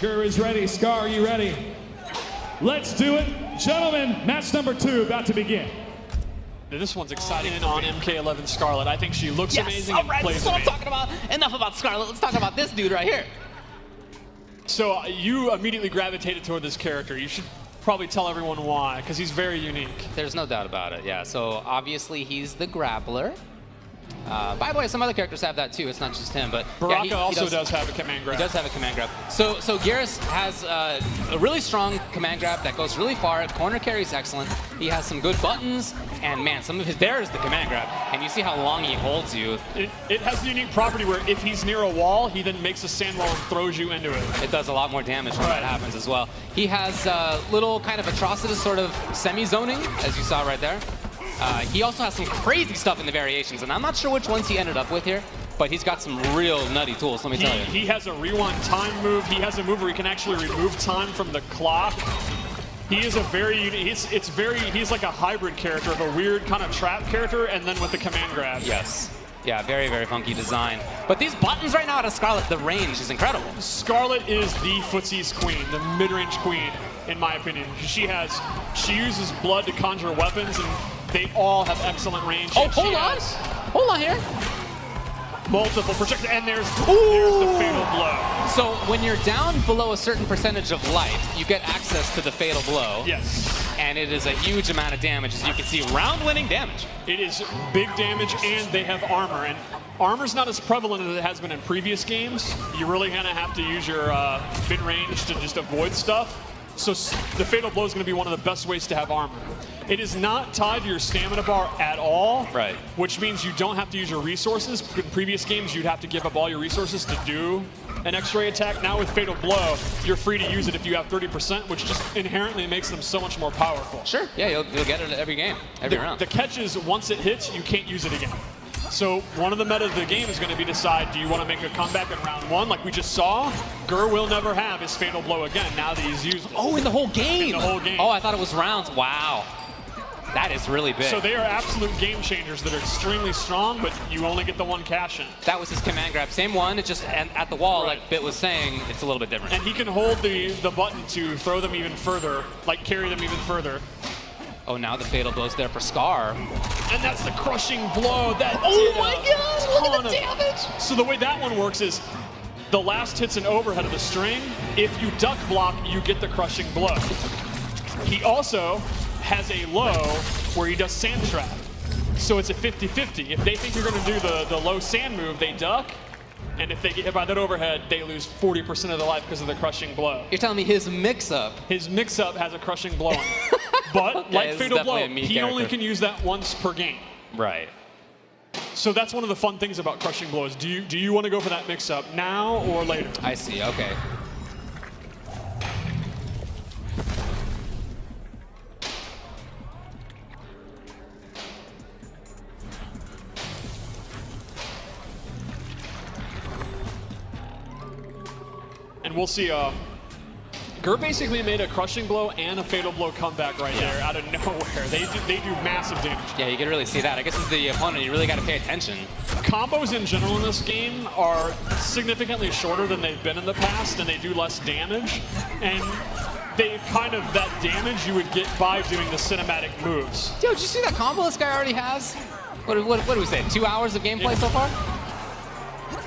Ger is ready. Scar, are you ready? Let's do it. Gentlemen, match number 2 about to begin. This one's exciting on MK11 Skarlet. I think she looks amazing and Alright, plays that's what I'm amazing. talking about. Enough about Skarlet. Let's talk about this dude right here. So you immediately gravitated toward this character. You should probably tell everyone why, because he's very unique. There's no doubt about it, yeah. So obviously he's the grappler. By the way, some other characters have that too. It's not just him, but Baraka yeah, also does have a command grab. He does have a command grab. So GERAS has a really strong command grab that goes really far. Corner carry is excellent. He has some good buttons, and man, some of his there is the command grab, and you see how long he holds you. It has the unique property where if he's near a wall, he then makes a sand wall and throws you into it. It does a lot more damage when that happens as well. He has little kind of atrocitus sort of semi-zoning, as you saw right there. He also has some crazy stuff in the variations, and I'm not sure which ones he ended up with here, but he's got some real nutty tools, let me tell you. He has a rewind time move. He has a move where he can actually remove time from the clock. He is a very unique, he's like a hybrid character of a weird kind of trap character, and then with the command grab. Yes. Yeah, very, very funky design. But these buttons right now out of Skarlet, the range is incredible. Skarlet is the footsie's queen, the mid-range queen, in my opinion. She uses blood to conjure weapons, and they all have excellent range. Oh, hold on here. Multiple projectiles, and there's the fatal blow. So when you're down below a certain percentage of life, you get access to the fatal blow. Yes. And it is a huge amount of damage, as you can see, round-winning damage. It is big damage, and they have armor. And armor's not as prevalent as it has been in previous games. You're really gonna have to use your mid-range to just avoid stuff. So the fatal blow is going to be one of the best ways to have armor. It is not tied to your stamina bar at all, right? Which means you don't have to use your resources. In previous games, you'd have to give up all your resources to do an X-ray attack. Now with fatal blow, you're free to use it if you have 30%, which just inherently makes them so much more powerful. Sure, yeah, you'll get it every game, every round. The catch is once it hits, you can't use it again. So one of the meta of the game is going to be decide, do you want to make a comeback in round 1 like we just saw? Ger will never have his fatal blow again now that he's used. Oh, in the whole game? In the whole game. Oh, I thought it was rounds. Wow. That is really big. So they are absolute game changers that are extremely strong, but you only get the one cash in. That was his command grab. Same one, it's just at the wall, like Bit was saying, it's a little bit different. And he can hold the button to throw them even further, like carry them even further. Oh, now the fatal blow's there for Scar. And that's the crushing blow. That oh my god, look at the damage! So the way that one works is the last hit's an overhead of the string. If you duck block, you get the crushing blow. He also has a low where he does sand trap. So it's a 50-50. If they think you're going to do the low sand move, they duck. And if they get hit by that overhead, they lose 40% of their life because of the crushing blow. You're telling me his mix-up? His mix-up has a crushing blow in it. But okay, like Fatal Blow, he character. only can use that once per game. Right. So that's one of the fun things about crushing blows. Do you want to go for that mix-up now or later? I see, okay. And we'll see, Ger basically made a crushing blow and a fatal blow comeback right there out of nowhere. They do massive damage. Yeah, you can really see that. I guess as the opponent, you really got to pay attention. Combos in general in this game are significantly shorter than they've been in the past, and they do less damage. And they kind of, that damage you would get by doing the cinematic moves. Yo, did you see that combo this guy already has? What do we say, 2 hours of gameplay so far?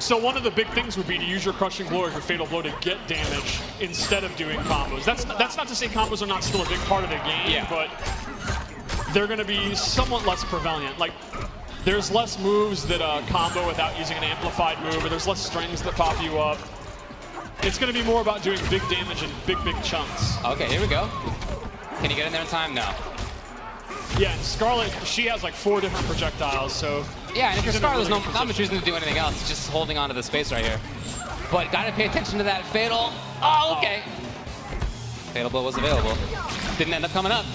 So one of the big things would be to use your crushing blow or your fatal blow to get damage instead of doing combos. That's not to say combos are not still a big part of the game, but they're going to be somewhat less prevalent. Like, there's less moves that combo without using an amplified move, or there's less strings that pop you up. It's going to be more about doing big damage in big chunks. Okay, here we go. Can you get in there in time? No. Yeah, and Skarlet, she has like 4 different projectiles, so... Yeah, and if you're Skarlet, there's not much reason to do anything else. It's just holding onto the space right here. But gotta pay attention to that fatal. Oh, okay. Fatal blow was available. Didn't end up coming up.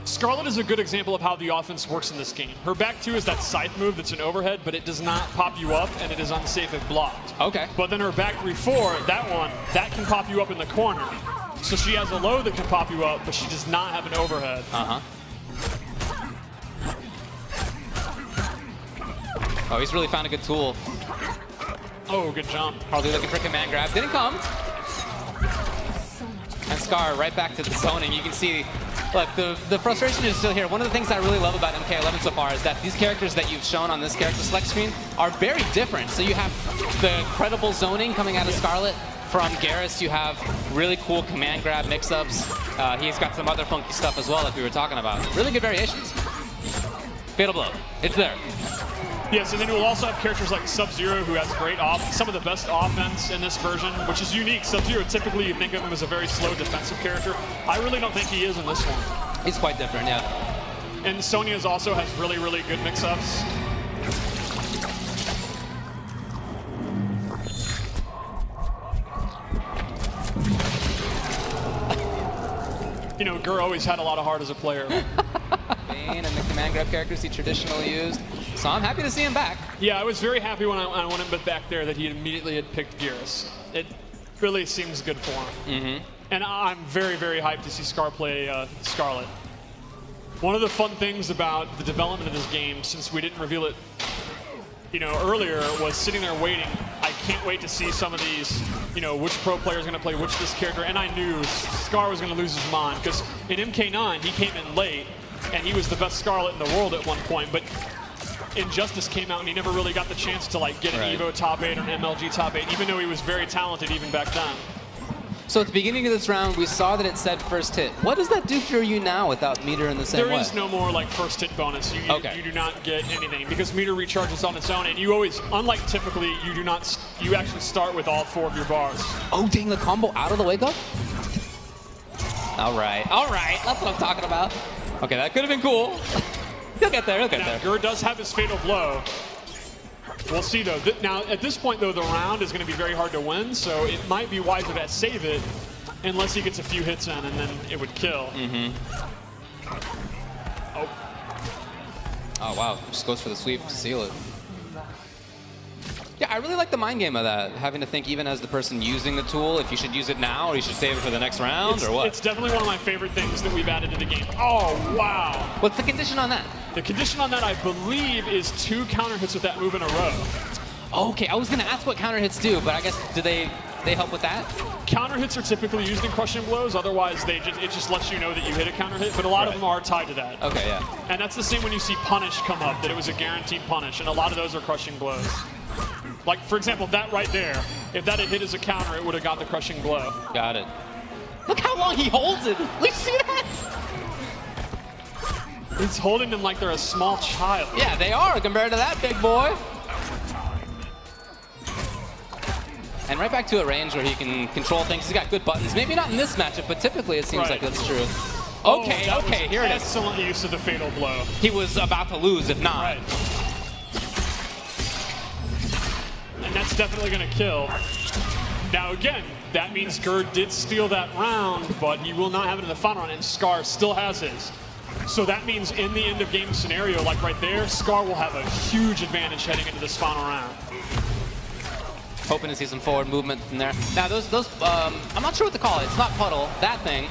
Skarlet is a good example of how the offense works in this game. Her back 2 is that scythe move that's an overhead, but it does not pop you up, and it is unsafe if blocked. Okay. But then her back 3-4, that can pop you up in the corner. So she has a low that can pop you up, but she does not have an overhead. Uh-huh. Oh, he's really found a good tool. Oh, good jump. Probably looking for command grab. Didn't come. And Scar right back to the zoning. You can see, look, the frustration is still here. One of the things I really love about MK11 so far is that these characters that you've shown on this character select screen are very different. So you have the credible zoning coming out of SKARLET. From GERAS, you have really cool command grab mix-ups. He's got some other funky stuff as well, like we were talking about. Really good variations. Fatal Blow, it's there. Yes, and then we'll also have characters like Sub-Zero, who has great some of the best offense in this version, which is unique. Sub-Zero, typically you think of him as a very slow defensive character. I really don't think he is in this one. He's quite different, yeah. And Sonya's also has really, really good mix-ups. You know, Gur always had a lot of heart as a player. Bane and the command grab characters he traditionally used. So I'm happy to see him back. Yeah, I was very happy when I went him back there that he immediately had picked GERAS. It really seems good for him. Mm-hmm. And I'm very, very hyped to see Scar play SKARLET. One of the fun things about the development of this game, since we didn't reveal it, you know, earlier, was sitting there waiting. I can't wait to see some of these, you know, which pro player is going to play which this character. And I knew Scar was going to lose his mind because in MK9 he came in late and he was the best SKARLET in the world at one point. But Injustice came out and he never really got the chance to like get an Evo top 8 or an MLG top 8, even though he was very talented even back then. So at the beginning of this round, we saw that it said first hit. What does that do for you now without meter in the same way? There is no more like first hit bonus. You do not get anything because meter recharges on its own, and you always, unlike typically, you actually start with all 4 of your bars. Oh, dang, the combo out of the wake up? All right, that's what I'm talking about. Okay, that could have been cool. He'll get there, Now, Gur does have his fatal blow. We'll see, though. Now, at this point, though, the round is going to be very hard to win, so it might be wiser to save it unless he gets a few hits in, and then it would kill. Mm-hmm. Oh, wow. Just goes for the sweep to seal it. Yeah, I really like the mind game of that, having to think even as the person using the tool if you should use it now or you should save it for the next round or what. It's definitely one of my favorite things that we've added to the game. Oh, wow. What's the condition on that? The condition on that, I believe, is 2 counter hits with that move in a row. Okay, I was going to ask what counter hits do, but I guess do they help with that? Counter hits are typically used in crushing blows. Otherwise, it just lets you know that you hit a counter hit. But a lot of them are tied to that. Okay, yeah. And that's the same when you see punish come up, that it was a guaranteed punish. And a lot of those are crushing blows. Like, for example, that right there. If that had hit as a counter, it would have got the crushing blow. Got it. Look how long he holds it. Look, see that? He's holding them like they're a small child. Yeah, they are compared to that big boy. And right back to a range where he can control things. He's got good buttons. Maybe not in this matchup, but typically it seems like that's true. Okay, okay, here it is. Excellent use of the fatal blow. He was about to lose if not. Right. And that's definitely going to kill. Now again, that means Gur did steal that round, but he will not have it in the final round, and Scar still has his. So that means in the end of game scenario, like right there, Scar will have a huge advantage heading into this final round. Hoping to see some forward movement from there. Now those I'm not sure what to call it. It's not puddle, that thing.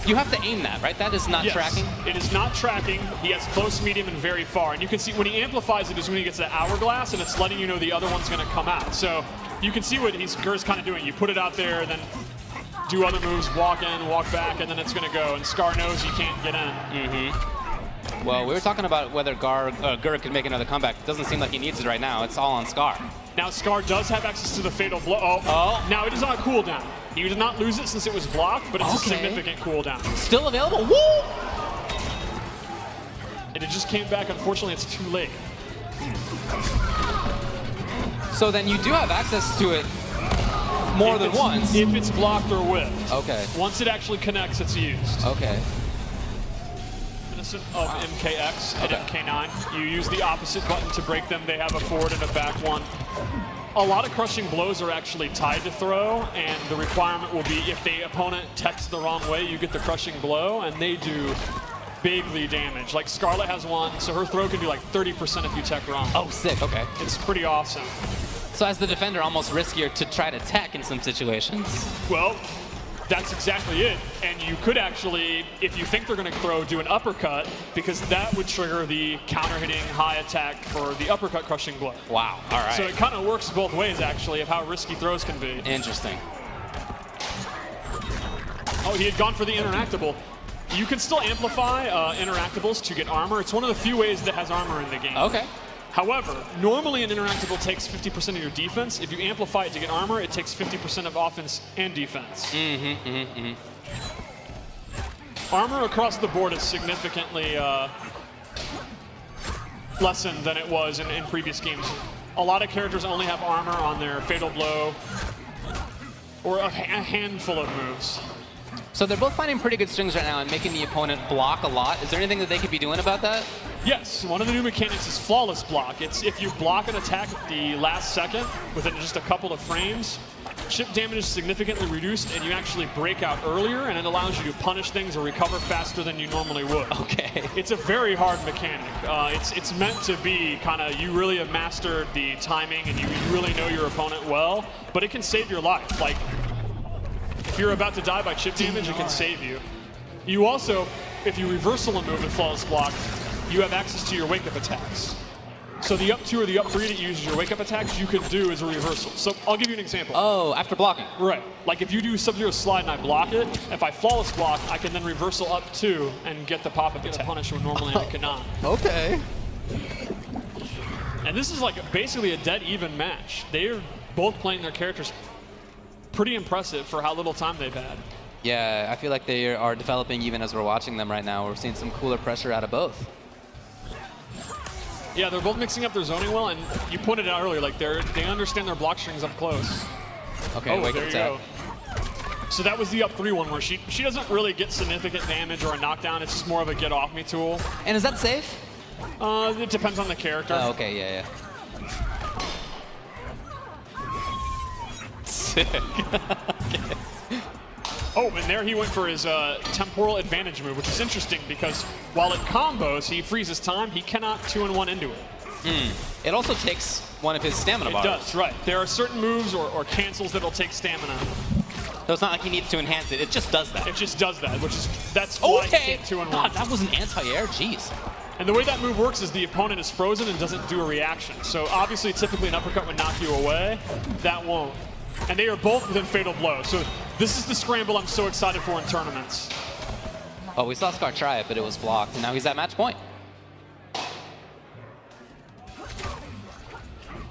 You have to aim that, right? That is not tracking? It is not tracking. He has close, medium, and very far. And you can see when he amplifies it is when he gets that hourglass, and it's letting you know the other one's going to come out. So you can see what Gur's kind of doing. You put it out there, then do other moves, walk in, walk back, and then it's going to go. And Scar knows he can't get in. Mm-hmm. Well, we were talking about whether Gur could make another comeback. It doesn't seem like he needs it right now. It's all on Scar. Now Scar does have access to the fatal blow. Now it is on a cooldown. He did not lose it since it was blocked, but it's a significant cooldown. Still available? Woo! And it just came back. Unfortunately, it's too late. So then you do have access to it more than once. If it's blocked or whipped. Okay. Once it actually connects, it's used. Okay. Of MKX and MK9. You use the opposite button to break them. They have a forward and a back one. A lot of crushing blows are actually tied to throw, and the requirement will be if the opponent techs the wrong way, you get the crushing blow, and they do bigly damage. Like SKARLET has one, so her throw can do like 30% if you tech wrong. Oh, sick, okay. It's pretty awesome. So as the defender, almost riskier to try to tech in some situations. Well, that's exactly it. And you could actually, if you think they're going to throw, do an uppercut, because that would trigger the counter-hitting high attack for the uppercut crushing blow. Wow, all right. So it kind of works both ways, actually, of how risky throws can be. Interesting. Oh, he had gone for the interactable. You can still amplify interactables to get armor. It's one of the few ways that has armor in the game. Okay. However, normally an interactable takes 50% of your defense. If you amplify it to get armor, it takes 50% of offense and defense. Armor across the board is significantly lessened than it was in previous games. A lot of characters only have armor on their Fatal Blow or a handful of moves. So they're both finding pretty good strings right now and making the opponent block a lot. Is there anything that they could be doing about that? Yes, one of the new mechanics is flawless block. It's if you block an attack at the last second within just a couple of frames, chip damage is significantly reduced and you actually break out earlier, and it allows you to punish things or recover faster than you normally would. Okay. It's a very hard mechanic. It's meant to be kind of, you really have mastered the timing and you really know your opponent well, but it can save your life. Like, if you're about to die by chip damage, it can save you. You also, if you reversal a move with flawless block, you have access to your wake-up attacks. So the up 2 or the up 3 that uses your wake-up attacks, you can do as a reversal. So I'll give you an example. Oh, after blocking. Right. Like if you do Sub-Zero slide and I block it, if I flawless block, I can then reversal up 2 and get the pop-up attack punish when normally I cannot. Okay. And this is like basically a dead even match. They're both playing their characters pretty impressive for how little time they've had. Yeah, I feel like they are developing even as we're watching them right now. We're seeing some cooler pressure out of both. Yeah, they're both mixing up their zoning well, and you pointed out earlier, like they understand their block strings up close. Okay, wake there up you attack. go. So that was the up 3 one where she doesn't really get significant damage or a knockdown. It's just more of a get off me tool. And is that safe? It depends on the character. Oh, okay, yeah. Sick. Okay. Oh, and there he went for his temporal advantage move, which is interesting because while it combos, he freezes time, he cannot 2-in-1 into it. It also takes one of his stamina bars. It does, right. There are certain moves or cancels that'll take stamina. So it's not like he needs to enhance it, it just does that. It just does that, that's why he can't 2-in-1. God, that was an anti-air, jeez. And the way that move works is the opponent is frozen and doesn't do a reaction. So obviously, typically an uppercut would knock you away. That won't. And they are both within Fatal Blow. So this is the scramble I'm so excited for in tournaments. Oh, we saw Scar try it, but it was blocked, and now he's at match point.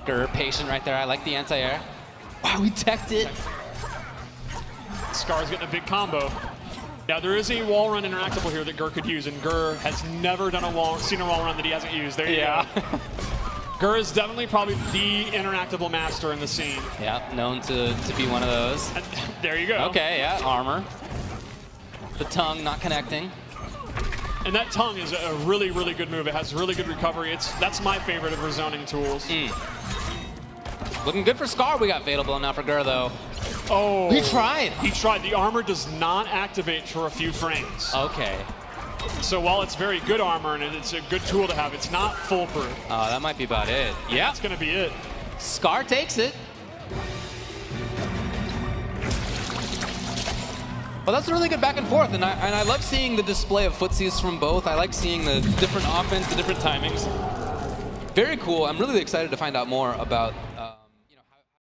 Gur, patient right there. I like the anti-air. Wow, he teched it. Scar's getting a big combo. Now there is a wall run interactable here that Gur could use, and Gur has never done seen a wall run that he hasn't used. There you go. Gur is definitely probably the interactable master in the scene. Yeah, known to be one of those. And there you go. Okay, yeah, armor. The tongue not connecting. And that tongue is a really, really good move. It has really good recovery. That's my favorite of her zoning tools. Looking good for Scar. We got Fatal Blow now for Gur, though. Oh. He tried. He tried. The armor does not activate for a few frames. Okay. So while it's very good armor and it's a good tool to have, it's not foolproof. Oh, that might be about it. Yeah. That's going to be it. Scar takes it. Well, that's a really good back and forth, and I love seeing the display of footsies from both. I like seeing the different offense, the different timings. Very cool. I'm really excited to find out more about